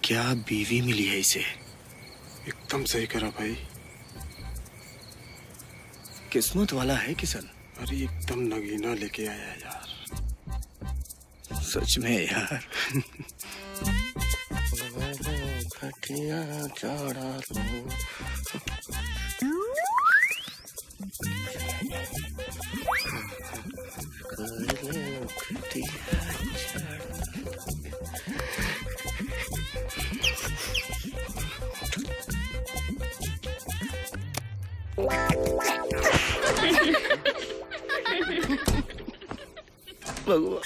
क्या बीवी मिली है इसे। एकदम सही करा भाई। किस्मत वाला है किशन। अरे एकदम नगीना लेके आया यार। सच में यार। खटिया चढ़ा लो। भगवान।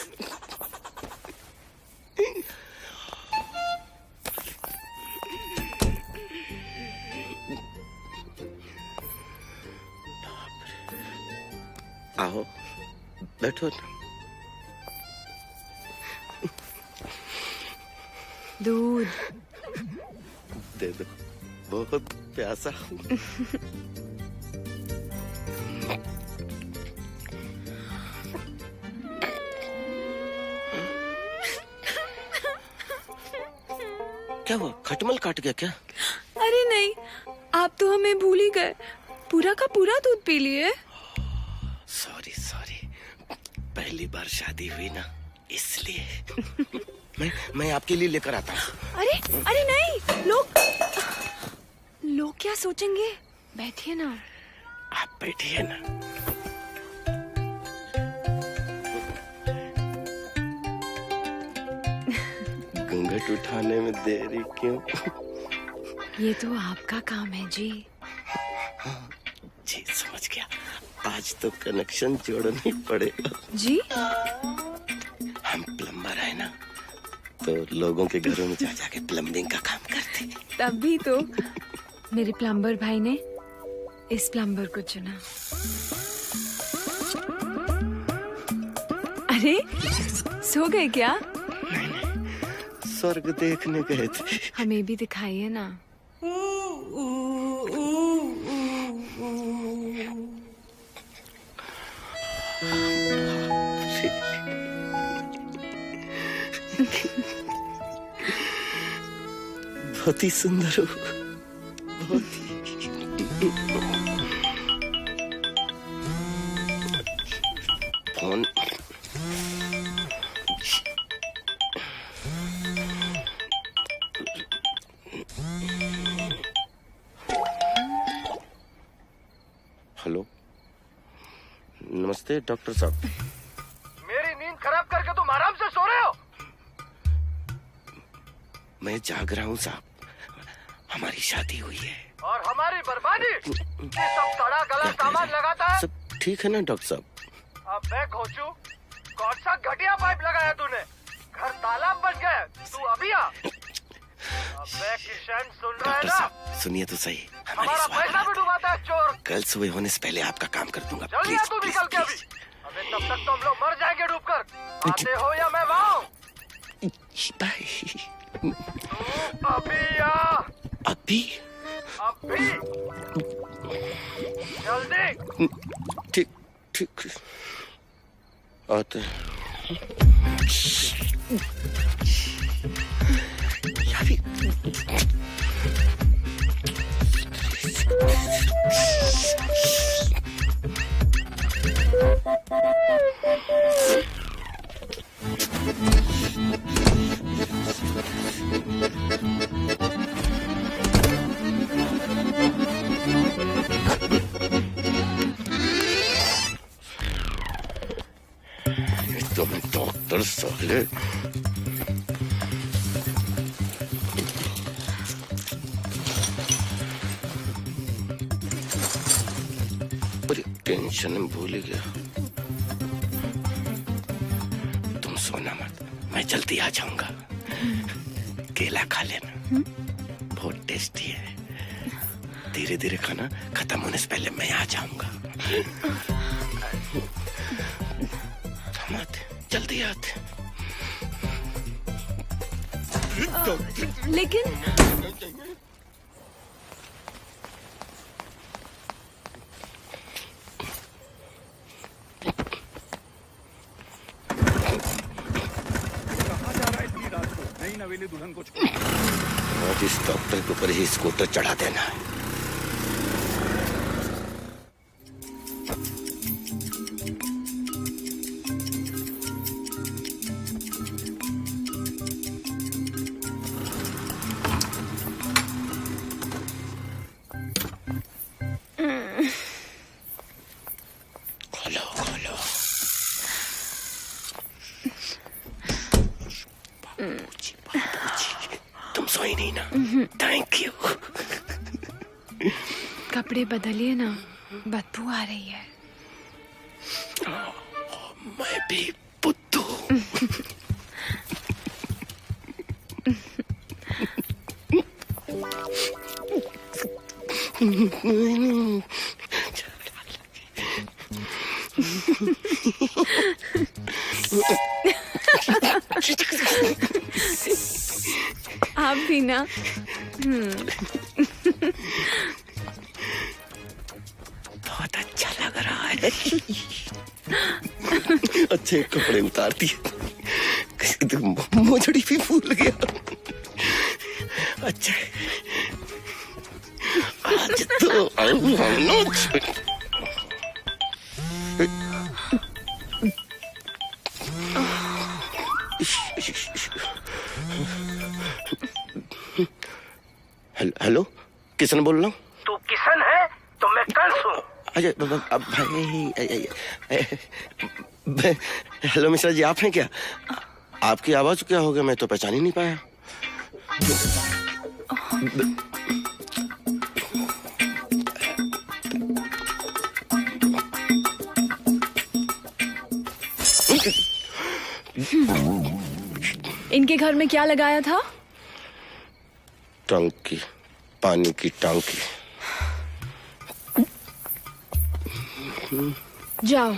आओ बैठो ना। दूध दे दो, बहुत प्यासा हूँ। क्या हुआ, खटमल काट गया क्या? अरे नहीं, आप तो हमें भूल ही गए। पूरा का पूरा दूध पी लिए। सॉरी सॉरी, पहली बार शादी हुई ना इसलिए। मैं आपके लिए लेकर आता हूँ। अरे अरे नहीं, लोग क्या सोचेंगे। बैठिए ना। आप बैठिए ना। घूंघट उठाने में देरी क्यों? ये तो आपका काम है जी। जी समझ गया, आज तो कनेक्शन जोड़ना ही पड़ेगा। जी हम प्लम्बर है ना, तो लोगों के घरों में जा जाके प्लम्बिंग का काम करते। तभी तो मेरे प्लम्बर भाई ने इस प्लम्बर को चुना। अरे सो गए क्या? स्वर्ग देखने गए थे। हमें भी दिखाइए ना। बहुत ही सुंदर हो, बहुत ही। फोन हेलो, नमस्ते डॉक्टर साहब। मेरी नींद खराब करके तुम आराम से सो रहे हो? मैं जाग रहा हूँ साहब, हमारी शादी हुई है। और हमारी बर्बादी? ये सब सड़ा गला सामान लगाता है। सब ठीक है ना डॉक्टर साहब? अब मैं खोचू, कौन सा घटिया पाइप लगाया तूने? घर तालाब बन गया। तू अभी आ। अबे किशन सुन रहा है डॉक्टर ना? साहब सुनिए तो सही, हमारी हमारा स्वाद पैसा भी बात। डुबाता है चोर। कल सुबह होने से पहले आपका काम कर दूंगा। जल्दी प्लीज आ तू प्लीज निकल के अभी। प्लीज। अबे तब तक तो हम लोग मर जाएंगे डूबकर। आते हो या मैं वहाँ? बाय। तू अभी आ। अभी? अभी जल्दी। ठीक ठीक आते हैं। अभी तुम डॉक्टर साले। बड़ी टेंशन में भूल ही गया। तुम सोना मत, मैं जल्दी आ जाऊंगा। केला खा लेना, बहुत टेस्टी है। धीरे धीरे खाना, खत्म होने से पहले मैं आ जाऊंगा। हम आते, जल्दी आते। लेकिन कहाँ जा रहा है इतनी रात को? नई नवेली दुल्हन को छोड़। आज इस डॉक्टर के ऊपर ही स्कूटर चढ़ा देना है। खोलो खोलो। बाबूजी, तुम सोई नहीं ना? Thank you. कपड़े बदलिए ना, बदबू आ रही है। मैं भी बुद्धू। आप भी ना। बहुत अच्छा लग रहा है। अच्छे कपड़े उतार दिए, तो मोजड़ी भी भूल गया। अच्छा आज तो हेलो, किशन बोल रहा हूँ। तू किशन है तो मैं कंस हूँ। अच्छा भाई, हेलो मिश्रा जी, आप हैं क्या? आपकी आवाज क्या हो गया, मैं तो पहचान ही नहीं पाया। इनके घर में क्या लगाया था? टंकी, पानी की टंकी। जाओ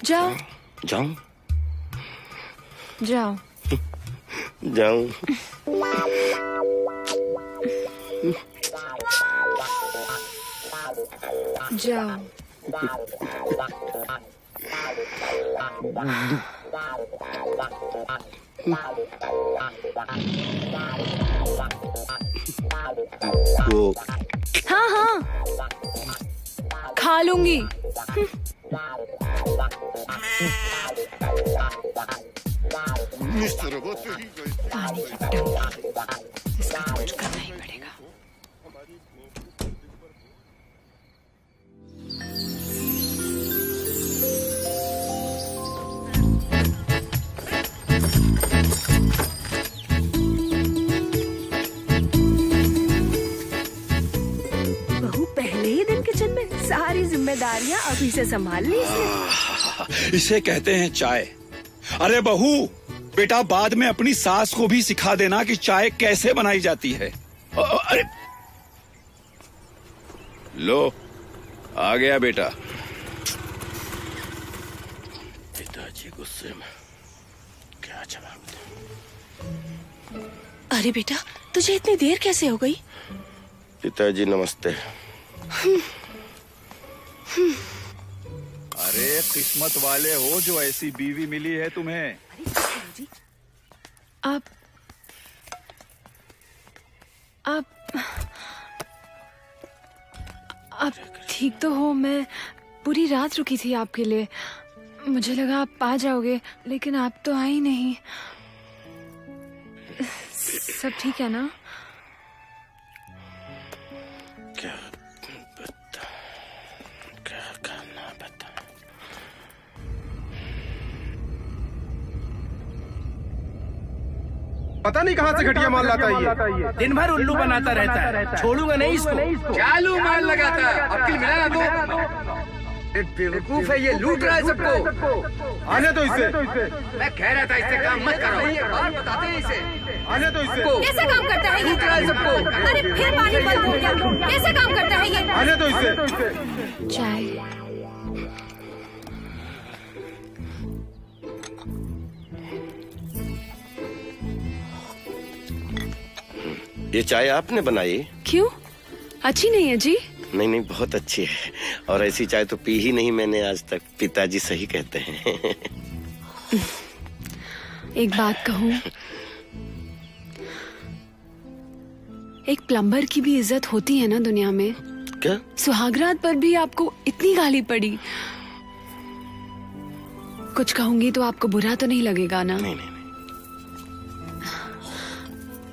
जाओ जाऊं जाओ जाऊं। जाओ। वो हाँ हाँ, खा लूंगी। पानी की टंकी, इसका तो कुछ करना ही पड़ेगा। बहू पहले ही दिन किचन में, सारी जिम्मेदारियां अभी से संभाल ली इसने। इसे कहते हैं चाय। अरे बहू, बेटा बाद में अपनी सास को भी सिखा देना कि चाय कैसे बनाई जाती है। अरे लो, आ गया बेटा। पिताजी गुस्से में, क्या जवाब दूं? अरे बेटा, तुझे इतनी देर कैसे हो गई? पिताजी नमस्ते। अरे किस्मत वाले हो जो ऐसी बीवी मिली है तुम्हें। आप ठीक तो हो? मैं पूरी रात रुकी थी आपके लिए। मुझे लगा आप आ जाओगे, लेकिन आप तो आए ही नहीं। सब ठीक है ना? क्या बता, क्या करना बता। पता नहीं कहाँ से घटिया माल लाता है ये। दिन भर उल्लू बनाता रहता है, छोड़ूंगा नहीं इसको। चालू माल लगाता है, अक्ल मिला ना तो। बेवकूफ है ये, लूट रहा है सबको। आने दो इसे। मैं कह रहा था इससे काम मत करो। बात बताते हैं इसे। आने दो इसे। कैसे काम करता है ये? लूट रहा है सबको। अरे फिर पानी बंद हो गया। कैसे काम करता है ये? आने दो इसे। चाय। ये चाय आपने बनाई? क्यों, अच्छी नहीं है जी? नहीं नहीं, बहुत अच्छी है। और ऐसी चाय तो पी ही नहीं मैंने आज तक। पिताजी सही कहते हैं। एक बात कहूँ, एक प्लम्बर की भी इज्जत होती है ना दुनिया में। क्या? सुहागरात पर भी आपको इतनी गाली पड़ी। कुछ कहूंगी तो आपको बुरा तो नहीं लगेगा ना? नहीं नहीं,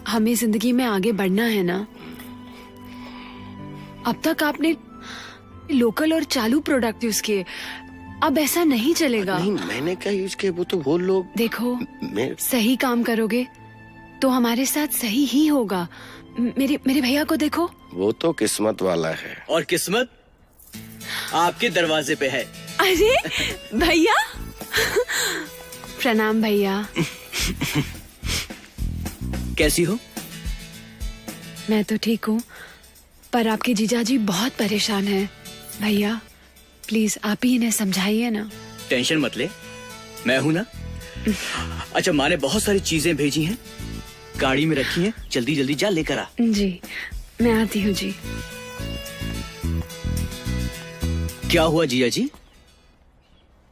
हमें जिंदगी में आगे बढ़ना है ना। अब तक आपने लोकल और चालू प्रोडक्ट यूज किए, अब ऐसा नहीं चलेगा। नहीं मैंने क्या यूज किया, वो लोग। देखो, मैं सही काम करोगे तो हमारे साथ सही ही होगा। मेरे भैया को देखो। वो तो किस्मत वाला है। और किस्मत आपके दरवाजे पे है। अरे भैया प्रणाम भैया। कैसी हो? मैं तो ठीक हूँ, पर आपके जीजाजी बहुत परेशान हैं। भैया प्लीज आप ही इन्हें समझाइए ना। टेंशन मत ले, मैं हूं ना। अच्छा, माँ ने बहुत सारी चीजें भेजी हैं, गाड़ी में रखी हैं, जल्दी जल्दी जा लेकर आ। जी मैं आती हूँ जी। क्या हुआ जीजा जी?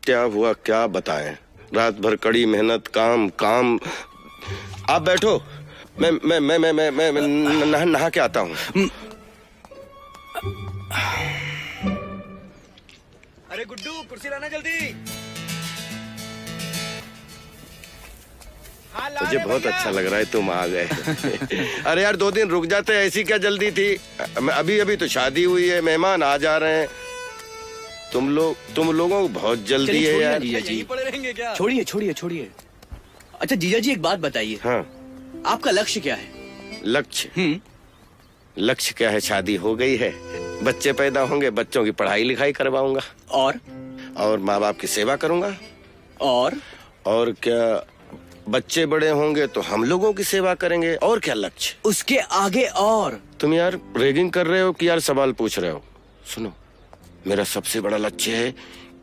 क्या हुआ क्या बताएं, रात भर कड़ी मेहनत, काम काम। आप बैठो, मैं नहा के आता हूँ। अरे गुड्डू, कुर्सी लाना जल्दी। मुझे बहुत अच्छा लग रहा है तुम आ गए। अरे यार 2 दिन रुक जाते, ऐसी क्या जल्दी थी? अभी अभी तो शादी हुई है, मेहमान आ जा रहे हैं। तुम लोगों को बहुत जल्दी है यार। जीजा जी पड़े रहेंगे क्या? छोड़िए छोड़िए छोड़िए। अच्छा जीजा जी, एक बात बताइए। हाँ, आपका लक्ष्य क्या है? लक्ष्य लक्ष्य क्या है? शादी हो गई है, बच्चे पैदा होंगे, बच्चों की पढ़ाई लिखाई करवाऊंगा और माँ बाप की सेवा करूंगा। और क्या, बच्चे बड़े होंगे तो हम लोगों की सेवा करेंगे। और क्या लक्ष्य? उसके आगे और? तुम यार रेगिंग कर रहे हो कि यार सवाल पूछ रहे हो? सुनो, मेरा सबसे बड़ा लक्ष्य है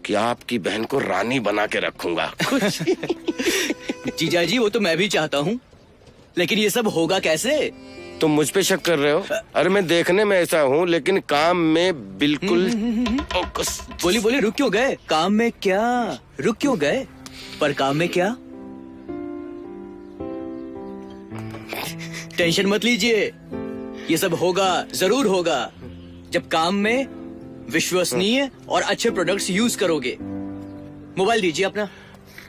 कि आपकी बहन को रानी बना के रखूंगा। कुछ जीजा जी, वो तो मैं भी चाहता हूँ, लेकिन ये सब होगा कैसे? तुम मुझ पे शक कर रहे हो? अरे मैं देखने में ऐसा हूँ, लेकिन काम में बिल्कुल। बोली बोली, रुक क्यों गए? काम में क्या? रुक क्यों गए? पर काम में क्या? टेंशन मत लीजिए, ये सब होगा, जरूर होगा, जब काम में विश्वसनीय और अच्छे प्रोडक्ट्स यूज करोगे। मोबाइल दीजिए अपना।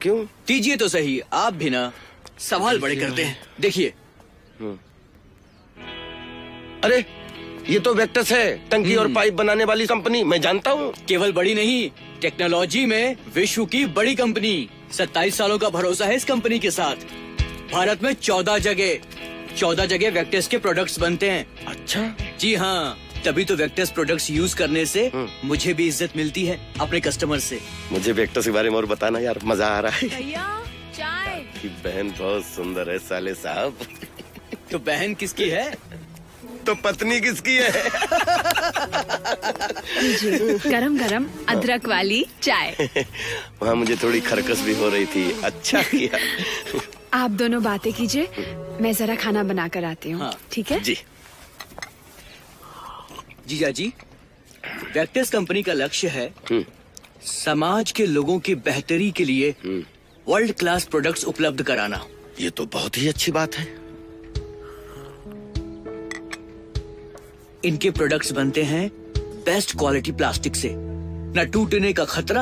क्यों? दीजिए तो सही, आप भी ना सवाल बड़े करते हैं। देखिए। अरे ये तो वेक्टस है, टंकी और पाइप बनाने वाली कंपनी, मैं जानता हूँ। केवल बड़ी नहीं, टेक्नोलॉजी में विश्व की बड़ी कंपनी। 27 सालों का भरोसा है इस कंपनी के साथ। भारत में 14 जगह वेक्टस के प्रोडक्ट्स बनते हैं। अच्छा, जी हाँ, तभी तो वेक्टस प्रोडक्ट्स यूज करने से मुझे भी इज्जत मिलती है अपने कस्टमर से। मुझे वेक्टस के बारे में और बताना यार, मजा आ रहा है। भैया चाय। आपकी बहन बहुत सुंदर है साले साहब। तो बहन किसकी है? तो पत्नी किसकी है? जी गरम गरम अदरक वाली चाय। वहाँ मुझे थोड़ी खरकस भी हो रही थी। अच्छा किया। आप दोनों बातें कीजिए, मैं जरा खाना बना कर आती हूँ। हाँ। ठीक है जी। जीजा जी, वेक्टस कंपनी का लक्ष्य है समाज के लोगों की बेहतरी के लिए वर्ल्ड क्लास प्रोडक्ट्स उपलब्ध कराना। ये तो बहुत ही अच्छी बात है। इनके प्रोडक्ट्स बनते हैं बेस्ट क्वालिटी प्लास्टिक से, न टूटने का खतरा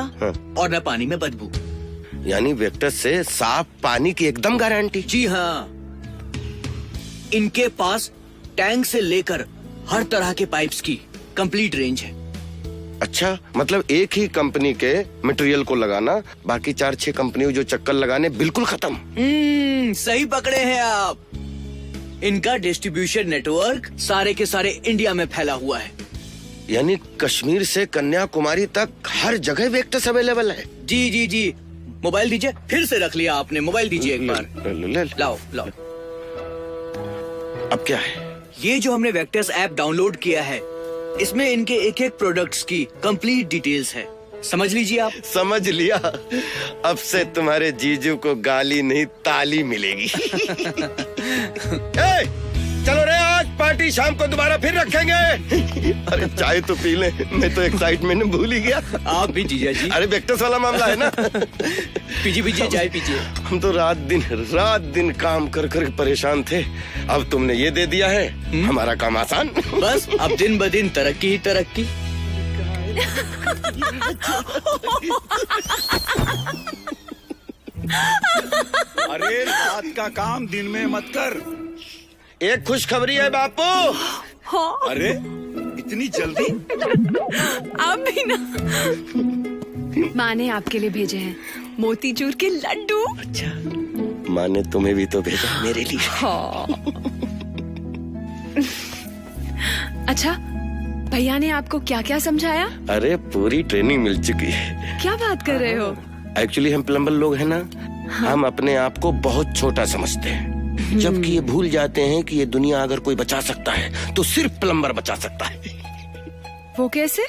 और न पानी में बदबू। यानी वेक्टस से साफ पानी की एकदम गारंटी। जी हाँ, इनके पास टैंक से लेकर हर तरह के पाइप्स की कंप्लीट रेंज है। अच्छा, मतलब एक ही कंपनी के मटेरियल को लगाना, बाकी 4-6 कंपनियों जो चक्कर लगाने बिल्कुल खत्म। सही पकड़े हैं आप। इनका डिस्ट्रीब्यूशन नेटवर्क सारे के सारे इंडिया में फैला हुआ है। यानी कश्मीर से कन्याकुमारी तक हर जगह वेक्टस अवेलेबल है। जी जी जी। मोबाइल दीजिए, फिर से रख लिया आपने। मोबाइल दीजिए एक बार। लाओ लाओ। अब क्या है? ये जो हमने वेक्टर्स ऐप डाउनलोड किया है, इसमें इनके एक एक प्रोडक्ट्स की कंप्लीट डिटेल्स है। समझ लीजिए आप। समझ लिया। अब से तुम्हारे जीजू को गाली नहीं ताली मिलेगी। चलो रे, आज पार्टी पार्टी शाम को दोबारा फिर रखेंगे। अरे चाय तो पी ले, मैं तो एक्साइटमेंट में भूल ही गया। आप भी जीजा जी। अरे वेक्टस वाला मामला है ना। पीजिए पीजिए चाय पीजिए। हम तो रात दिन काम कर कर परेशान थे, अब तुमने ये दे दिया है, हमारा काम आसान। बस अब दिन ब दिन तरक्की ही तरक्की। अरे रात का काम दिन में मत कर। एक खुशखबरी है बापू। अरे इतनी जल्दी? आप भी ना। माँ ने आपके लिए भेजे हैं मोतीचूर के लड्डू। अच्छा, माँ ने तुम्हें भी तो भेजा मेरे लिए। अच्छा, भैया ने आपको क्या क्या समझाया? अरे पूरी ट्रेनिंग मिल चुकी है। क्या बात कर रहे हो? एक्चुअली हम प्लम्बर लोग हैं ना, हम अपने आप को बहुत छोटा समझते हैं, जबकि ये भूल जाते हैं कि ये दुनिया अगर कोई बचा सकता है तो सिर्फ प्लम्बर बचा सकता है। वो कैसे?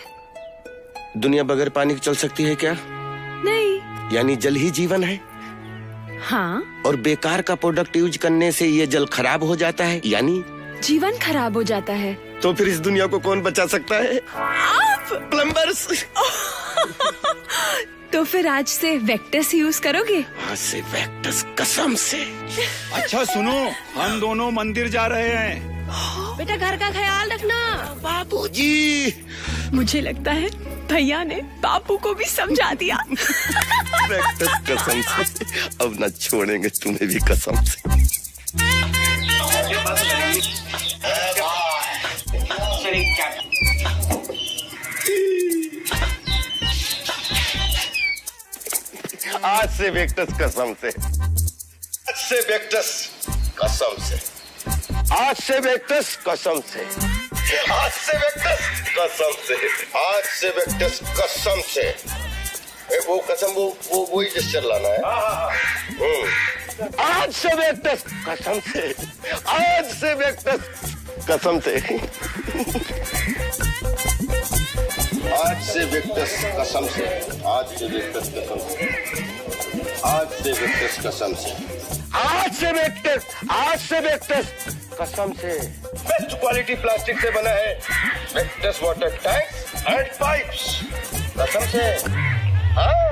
दुनिया बगैर पानी के चल सकती है क्या? नहीं। यानी जल ही जीवन है। हाँ। और बेकार का प्रोडक्ट यूज करने से ये जल खराब हो जाता है, यानी जीवन खराब हो जाता है। तो फिर इस दुनिया को कौन बचा सकता है? आप। प्लम्बर्स। तो फिर आज से वेक्टस यूज करोगे? आज से वेक्टस, कसम से। अच्छा सुनो, हम दोनों मंदिर जा रहे हैं। बेटा घर का ख्याल रखना। बाबूजी। मुझे लगता है भैया ने बापू को भी समझा दिया। वेक्टस, कसम से अब न छोड़ेंगे तुम्हें भी, कसम से। आज से वेक्टस, कसम से। आज से वेक्टस, कसम से। आज से वेक्टस, कसम से। आज से वेक्टस, कसम से। आज से वेक्टस, कसम से। वो कसम, वो ही जस्ट लाना है। आज से वेक्टस, कसम से। आज से वेक्टस, कसम से। आज से वेक्टस, कसम से। आज से वेक्टस, कसम से। आज से वेक्टस, कसम से। आज से वेक्टस, आज से वेक्टस, कसम से। बेस्ट क्वालिटी प्लास्टिक से बना है Victus water tanks and pipes, कसम से। हाँ।